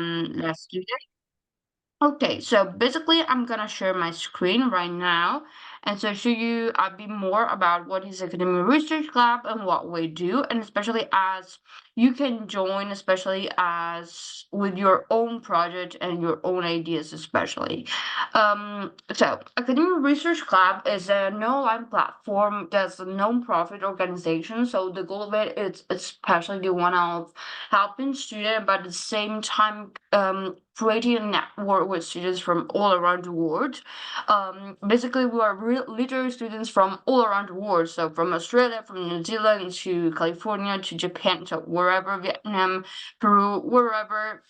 last year. Okay, so basically, I'm gonna share my screen right now, and so show you a bit more about what is Academic Research Lab and what we do, and especially as you can join, especially as with your own project and your own ideas, especially. So Academic Research Lab is an online platform that's a non-profit organization. So the goal of it is especially the one of helping students, but at the same time, creating a network with students from all around the world. Basically, we are literally students from all around the world. So from Australia, from New Zealand to California to Japan, so wherever, Vietnam, Peru, wherever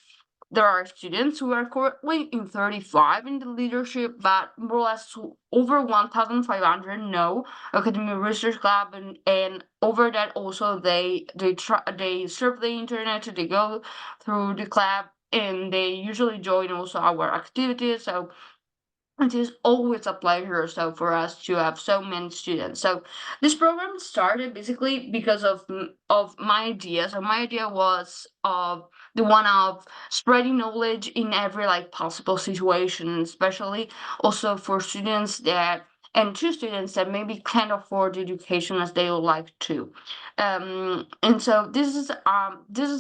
there are students who are currently in 35 in the leadership, but more or less over 1,500 know Academic Research Lab, and over that also they surf the internet, they go through the club, and they usually join also our activities. So it is always a pleasure so for us to have so many students. So this program started basically because of my idea. So my idea was of the one of spreading knowledge in every like possible situation, especially also for students that and to students that maybe can't afford education as they would like to. And so this is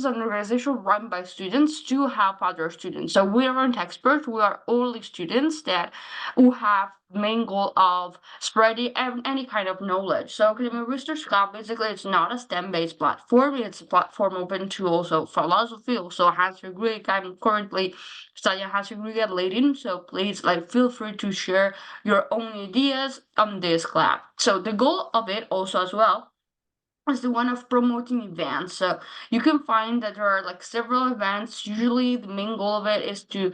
an organization run by students to help other students. So we aren't experts, we are only students that who have main goal of spreading any kind of knowledge. So Academic Research Lab basically it's not a STEM-based platform. It's a platform open to also philosophy, also Hansa Greek. I'm currently studying Hansa Greek at Leiden, so please like feel free to share your own ideas on this lab. So the goal of it also as well is the one of promoting events. So you can find that there are like several events. Usually, the main goal of it is to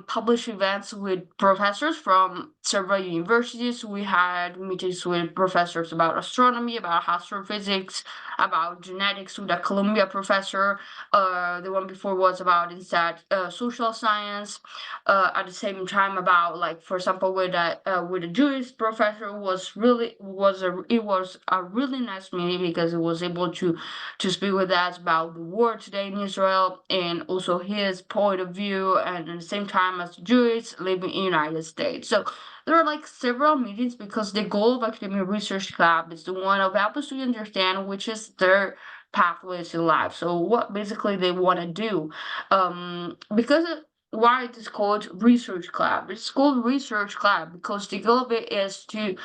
publish events with professors from several universities. We had meetings with professors about astronomy, about astrophysics, about genetics with a Columbia professor. The one before was about instead social science. At the same time, about like for example, with a Jewish professor it was a really nice meeting because he was able to speak with us about the war today in Israel and also his point of view, and at the same time as Jewish living in the United States. So there are like several meetings because the goal of Academic Research Club is the one of helping students understand which is their pathways in life. So what basically they want to do, because why it is called research club. It's called research club because the goal of it is to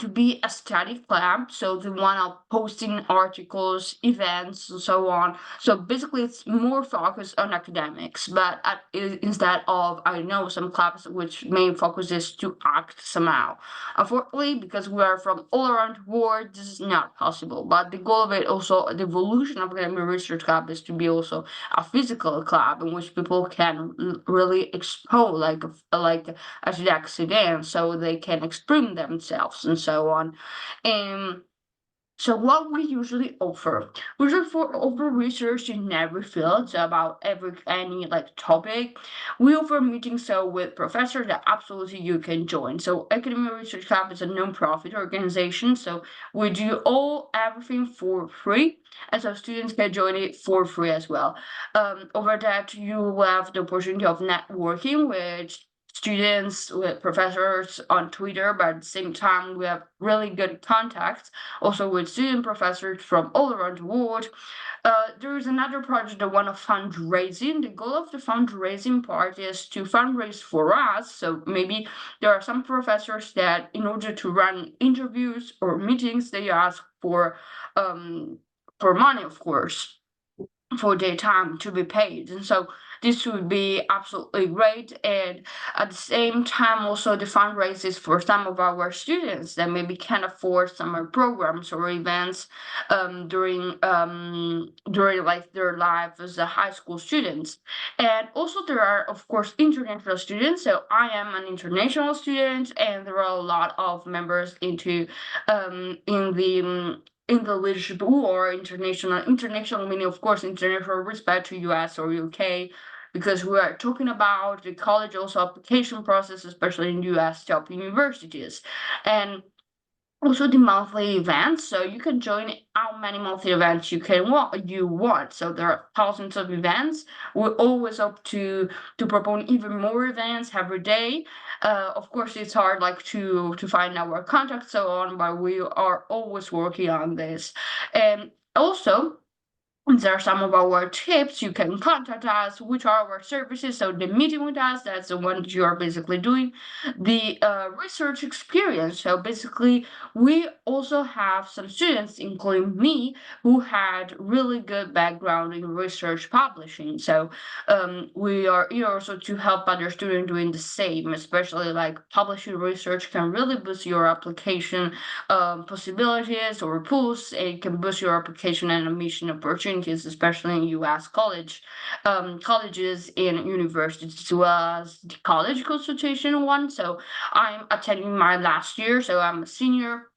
be a study club, so the one of posting articles, events, and so on. So basically, it's more focused on academics, but instead of I know some clubs which main focus is to act somehow. Unfortunately, because we are from all around the world, this is not possible. But the goal of it also, the evolution of academic research club is to be also a physical club in which people can really expose like as the accident so they can express themselves and so on. And so what we usually offer, we usually offer research in every field, so about every any like topic. We offer meetings so with professors that absolutely you can join. So Academic Research Lab is a non-profit organization, so we do everything for free, and so students can join it for free as well. Over that, you will have the opportunity of networking with students, with professors on Twitter, but at the same time, we have really good contacts also with student professors from all around the world. There is another project, the one of fundraising. The goal of the fundraising part is to fundraise for us. So maybe there are some professors that, in order to run interviews or meetings, they ask um, for money, of course, for their time to be paid. And so this would be absolutely great. And at the same time, also the fundraisers for some of our students that maybe can't afford summer programs or events during like their life as a high school students. And also there are of course international students. So I am an international student, and there are a lot of members into in the leadership who are international meaning of course international respect to US or UK, because we are talking about the college also application process, especially in US top universities. And also the monthly events, so you can join how many monthly events you want. So there are thousands of events. We're always up to propose even more events every day. Of course, it's hard like to find our contacts so on, but we are always working on this. And also there are some of our tips. You can contact us, which are our services. So the meeting with us, that's the one that you are basically doing. The research experience. So basically, we also have some students, including me, who had really good background in research publishing. So we are here also to help other students doing the same, especially like publishing research can really boost your application possibilities or pools. It can boost your application and admission opportunities, especially in U.S. colleges and universities, as well as the college consultation one. So I'm attending my last year, so I'm a senior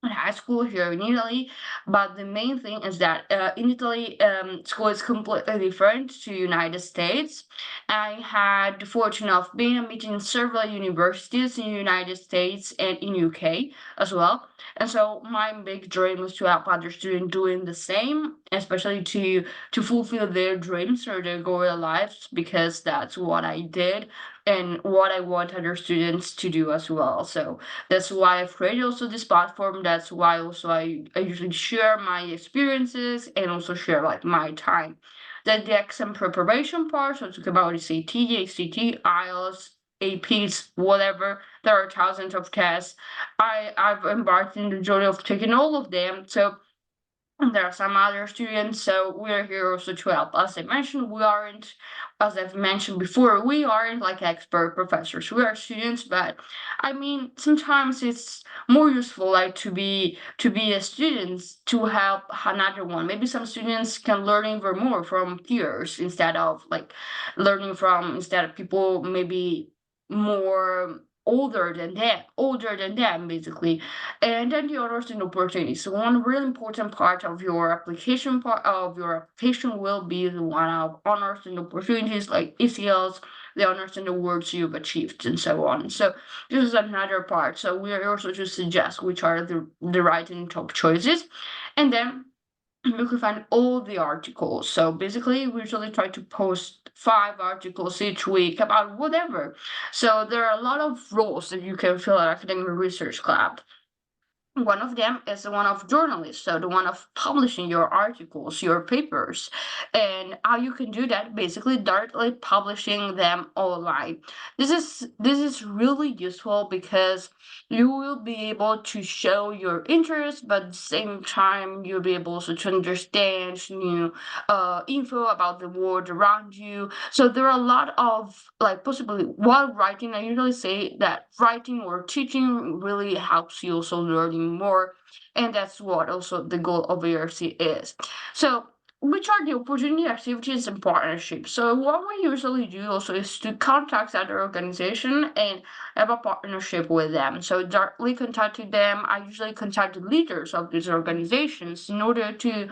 in high school here in Italy. But the main thing is that in Italy, school is completely different to United States. I had the fortune of being a meeting in several universities in United States and in UK as well. And so my big dream is to help other students doing the same, especially to fulfill their dreams or their goal in lives, because that's what I did and what I want other students to do as well. So that's why I've created also this platform. That's why also I usually share my experiences and also share like my time. Then the exam preparation part, so talk about SAT, ACT, IELTS, APs, whatever. There are thousands of tests. I've embarked in the journey of taking all of them. So and there are some other students, so we're here also to help. As I've mentioned before, we aren't like expert professors. We are students, but I mean, sometimes it's more useful like to be a student to help another one. Maybe some students can learn even more from peers instead of people maybe more older than them basically. And then the honors and opportunities. So one really important part of your application will be the one of honors and opportunities like ACLs, the honors and awards you've achieved, and so on. So this is another part. So we are also to suggest which are the right and top choices, and then you can find all the articles. So basically, we usually try to post 5 articles each week about whatever. So there are a lot of roles that you can fill at Academic Research Club. One of them is the one of journalists, so the one of publishing your articles, your papers. And how you can do that, basically directly publishing them online. This is really useful because you will be able to show your interest, but at the same time you'll be able also to understand new info about the world around you. So there are a lot of like possibly while writing, I usually say that writing or teaching really helps you also learning more, and that's what also the goal of ARC is. So which are the opportunity activities and partnerships? So what we usually do also is to contact other organization and have a partnership with them. So directly contacting them, I usually contact the leaders of these organizations in order to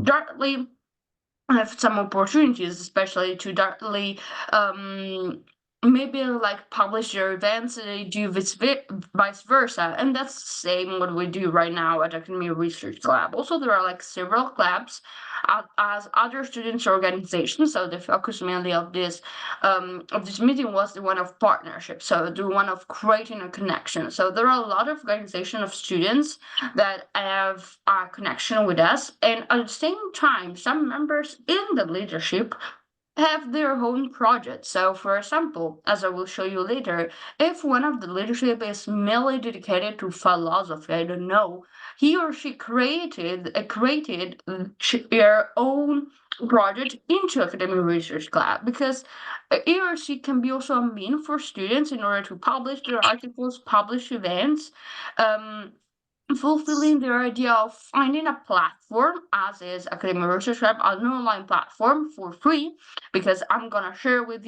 directly have some opportunities, especially to directly um, maybe like publish your events and they do vice versa. And that's the same what we do right now at Academy Research Lab. Also, there are like several clubs as other students organizations. So the focus mainly of this meeting was the one of partnership. So the one of creating a connection. So there are a lot of organization of students that have a connection with us. And at the same time, some members in the leadership have their own projects. So, for example, as I will show you later, if one of the leadership is mainly dedicated to philosophy, I don't know, he or she created their own project into Academic Research Lab, because he or she can be also a mean for students in order to publish their articles, publish events. Um, Fulfilling their idea of finding a platform, as is Academic Research Lab, an online platform for free, because I'm gonna share with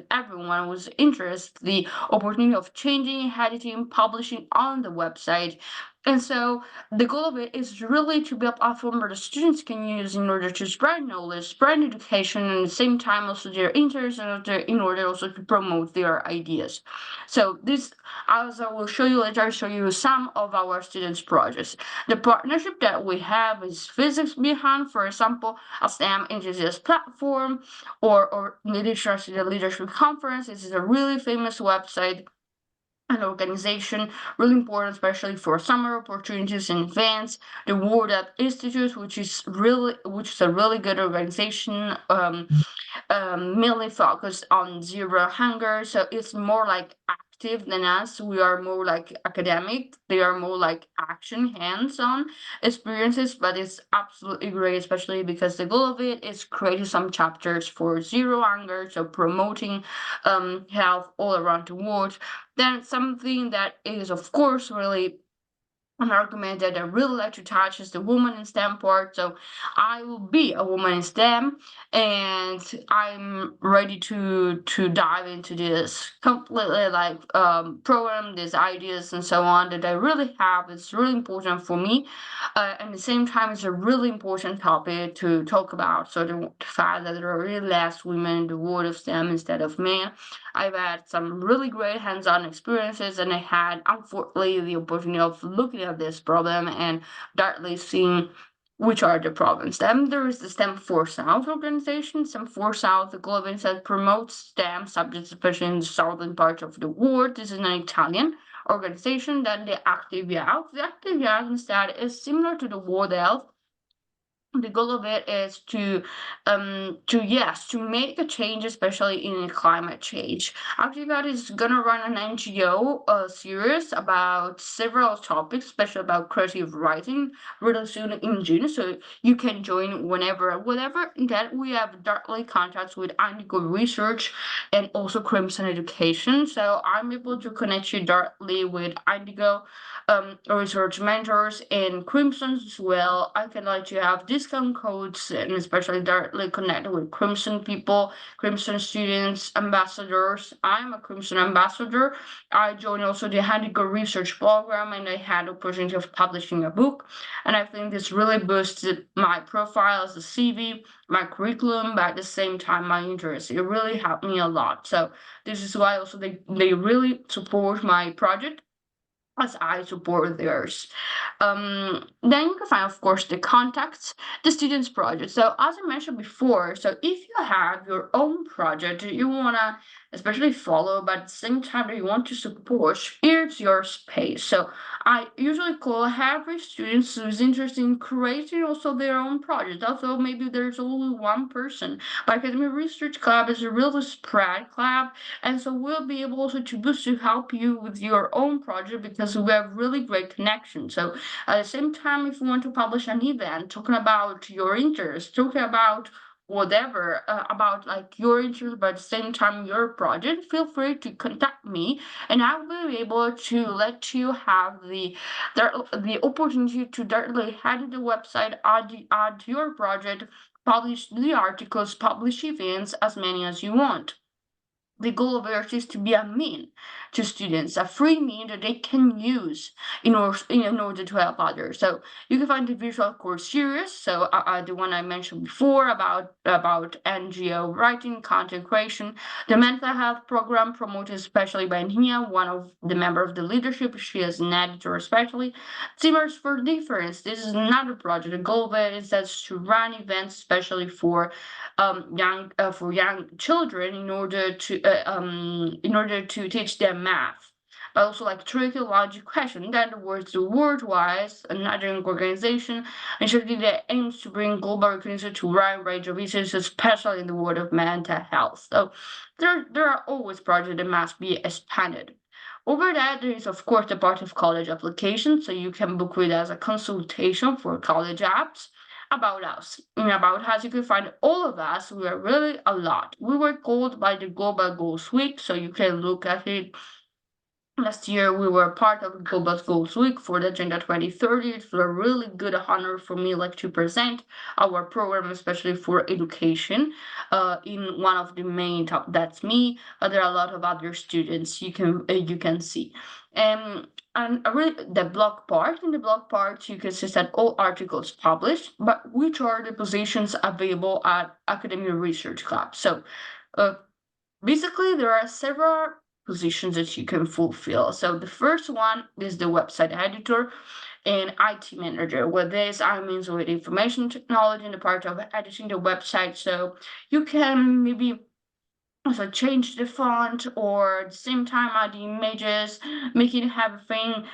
everyone who's interested the opportunity of changing, editing, publishing on the website. And so the goal of it is really to be a platform where the students can use in order to spread knowledge, spread education, and at the same time also their interests and in order also to promote their ideas. So this, as I will show you later, I'll show you some of our students' projects. The partnership that we have is Physics Behind, for example, a STEM enthusiast platform, or Leadership Conference. This is a really famous website, an organization really important, especially for summer opportunities and events. The World Health Institute, which is a really good organization, mainly focused on zero hunger. So it's more like active than us. We are more like academic. They are more like action, hands-on experiences. But it's absolutely great, especially because the goal of it is creating some chapters for zero hunger, so promoting health all around the world. Then something that is, of course, really an argument that I really like to touch is the woman in STEM part. So I will be a woman in STEM, and I'm ready to dive into this completely like program, these ideas and so on that I really have. It's really important for me. At the same time, it's a really important topic to talk about. So the fact that there are really less women in the world of STEM instead of men. I've had some really great hands-on experiences, and I had, unfortunately, the opportunity of looking at this problem and directly seeing which are the problems. Then there is the STEM for South organization. STEM for South, the global that promotes STEM subjects, especially in the southern part of the world. This is an Italian organization. Then the Active Youth. The Active Youth instead is similar to the World Health. The goal of it is to make a change, especially in climate change. ActiveGuard is gonna run an NGO series about several topics, especially about creative writing, really soon in June. So you can join whenever, whatever. That we have directly contacts with Indigo Research and also Crimson Education. So I'm able to connect you directly with Indigo research mentors and Crimson as well. I can let you have discount codes and especially directly connect with Crimson people, Crimson students, ambassadors. I'm a Crimson ambassador. I joined also the Indigo research program, and I had the opportunity of publishing a book. And I think this really boosted my profile as a CV, my curriculum, but at the same time my interest. It really helped me a lot. So this is why also they really support my project as I support theirs. Then you can find, of course, the contacts, the students' project. So as I mentioned before, so if you have your own project you wanna especially follow, but at the same time that you want to support, here's your space. So I usually call every student who's interested in creating also their own project, although maybe there's only one person. But Academy Research Club is a really spread club, and so we'll be able also to boost to help you with your own project because we have really great connections. So at the same time, if you want to publish an event talking about your interest, talking about whatever about like your interest, but at the same time your project, feel free to contact me, and I will be able to let you have the opportunity to directly head to the website, add your project, publish the articles, publish events, as many as you want. The goal of it is to be a mean to students, a free mean that they can use in order to help others. So you can find the visual course series, so the one I mentioned before about NGO writing, content creation, the mental health program promoted especially by Nia, one of the member of the leadership. She is an editor especially. Simmers for Difference. This is another project. The goal of it is that's to run events especially for young children in order to teach them math, but also like tricky logic question. That was the Worldwise, another organization, initiative that aims to bring global recognition to a wide range of issues, especially in the world of mental health. So there are always projects that must be expanded. Over that, there is of course the part of college application, so you can book with us a consultation for college apps. About us, you can find all of us. We are really a lot. We were called by the Global Goals Week, so you can look at it. Last year, we were part of Global Goals Week for the Agenda 2030. It's a really good honor for me, like to present our program, especially for education. In one of the main top, that's me. There are a lot of other students you can see. And really, the blog part, in the blog part, you can see that all articles published, but which are the positions available at Academia Research Club. So uh, basically, there are several positions that you can fulfill. So the first one is the website editor and IT manager. With this, I mean with information technology and the part of editing the website. So you can maybe also change the font or at the same time add the images, making everything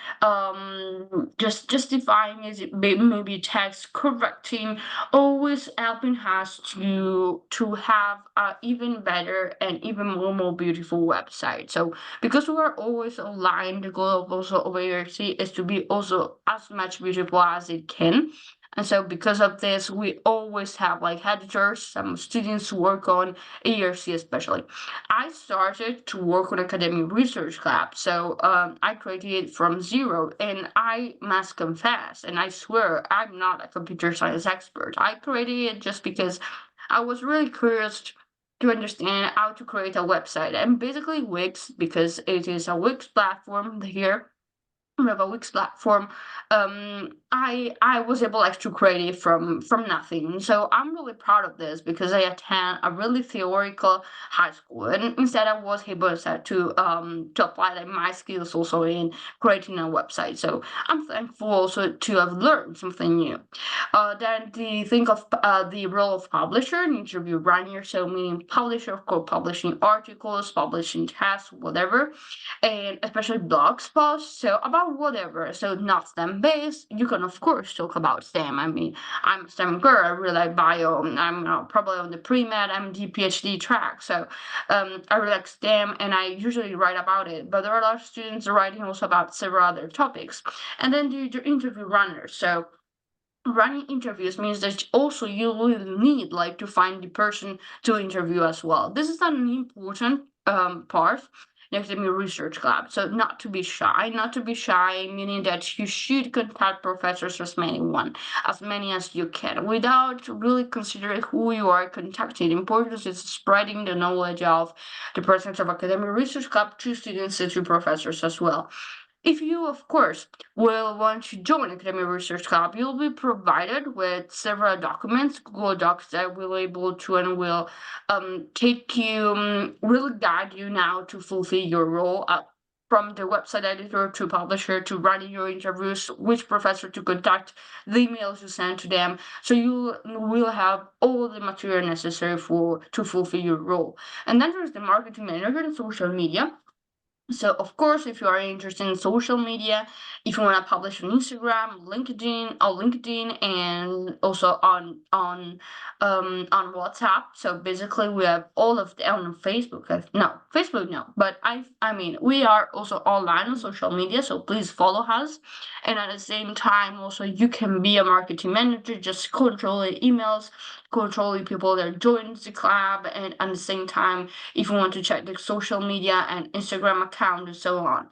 just justifying it, maybe text correcting, always helping us to have a even better and even more beautiful website. So because we are always online, the goal of also OARC is to be also as much beautiful as it can. And so because of this, we always have like editors, some students work on ARC especially. I started to work on academic research lab, so I created it from zero, and I must confess, and I swear I'm not a computer science expert. I created it just because I was really curious to understand how to create a website, and basically Wix, because it is a Wix platform here, we have a Wix platform. I was able like to create it from nothing. So I'm really proud of this because I attend a really theoretical high school, and instead I was able to apply like my skills also in creating a website. So I'm thankful also to have learned something new. Then the think of the role of publisher and interview runner. So meaning publisher, of course, publishing articles, publishing tests, whatever, and especially blogs posts. So about whatever. So not STEM based. You can of course talk about STEM. I mean, I'm a STEM girl. I really like bio. I'm probably on the pre-med, MD, PhD track. So I really like STEM, and I usually write about it. But there are a lot of students writing also about several other topics. And then the interview runners. So running interviews means that also you will need like to find the person to interview as well. This is an important part next to your research lab. So not to be shy, meaning that you should contact professors as many as you can, without really considering who you are contacting. The importance is spreading the knowledge of the presence of academic research club to students and to professors as well. If you, of course, will want to join Academic Research Club, you'll be provided with several documents, Google Docs that will able to and will take you, really guide you now to fulfill your role. From the website editor to publisher to running your interviews, which professor to contact, the emails you send to them. So you will have all the material necessary to fulfill your role. And then there's the marketing manager and social media. So of course, if you are interested in social media, if you want to publish on Instagram, LinkedIn, and also on WhatsApp. So basically, we have all of the on Facebook. No, Facebook no, but I mean we are also online on social media. So please follow us, and at the same time, also you can be a marketing manager, just controlling emails, controlling people that join the club, and at the same time if you want to check the social media and Instagram account and so on.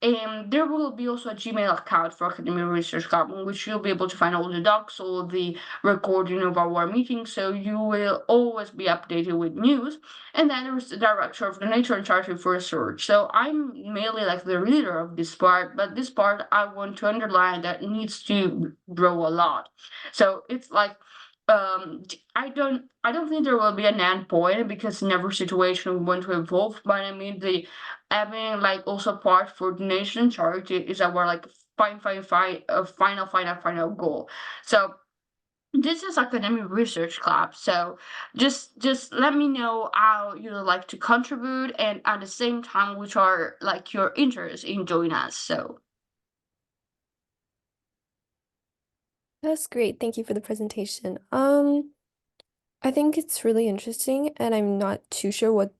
And there will be also a Gmail account for Academic Research Club, in which you'll be able to find all the docs, all the recording of our meetings, so you will always be updated with news. And then there's the director of the Nature and Charter for Research. So I'm mainly like the leader of this part, but this part I want to underline that needs to grow a lot. So it's like I don't think there will be an end point because in every situation we want to evolve. But I mean the having like also part for the nation charity is our like final goal. So this is academic research club. So just let me know how you would like to contribute and at the same time which are like your interests in joining us. So That's great. Thank you for the presentation. I think it's really interesting, and I'm not too sure what